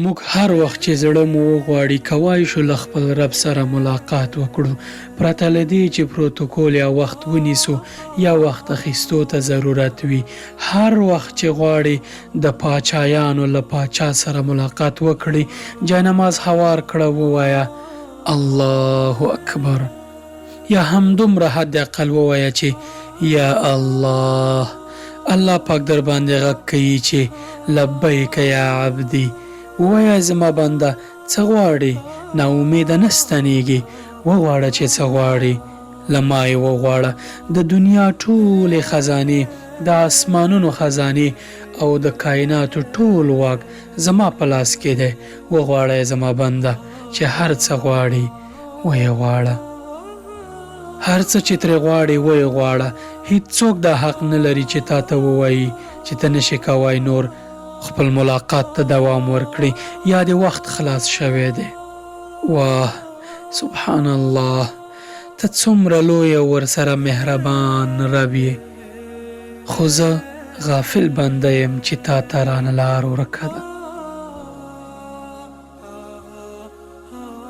موږ هر وخت چې زړه مو وغواړي کوای شو له خپل رب سره ملاقات وکړو، پرته له دې چې پروتوکول یا وخت ونیسو یا وخت اخیستو ته ضرورت وي. هر وخت چې غواړې د پاچایانو له پاچا سره ملاقات وکړي، جانماز هوار کړه، ووایه الله اکبر، یا همدومره حد اقل ووایه چې یا الله. الله پاک در باندې غږ کوي چې لبیک یا عبدی، ووایه زما بنده څه غواړې؟ نا امیده نه ستنېږي، وغواړه چې څه غواړې، له ما یې وغواړه. د دنیا ټولې خزانې، د اسمانونو خزانې او د کائناتو ټول واک زما په لاس کې دی. وغواړه زما بنده چې هر څه غواړې ویې غواړه، هر څه چې ترې غواړې ویې غواړه. هیڅوک دا حق نه لري چې تا ته ووایي چې ته نشې کوای نور خپل ملاقات ته دوام ورکړي یا د وخت خلاص شوی دی. واه سبحان الله، ته څومره لوی او ورسره مهربان رب یې، خو زه غافل بنده یم چې تا ته رانه لار ورکه ده.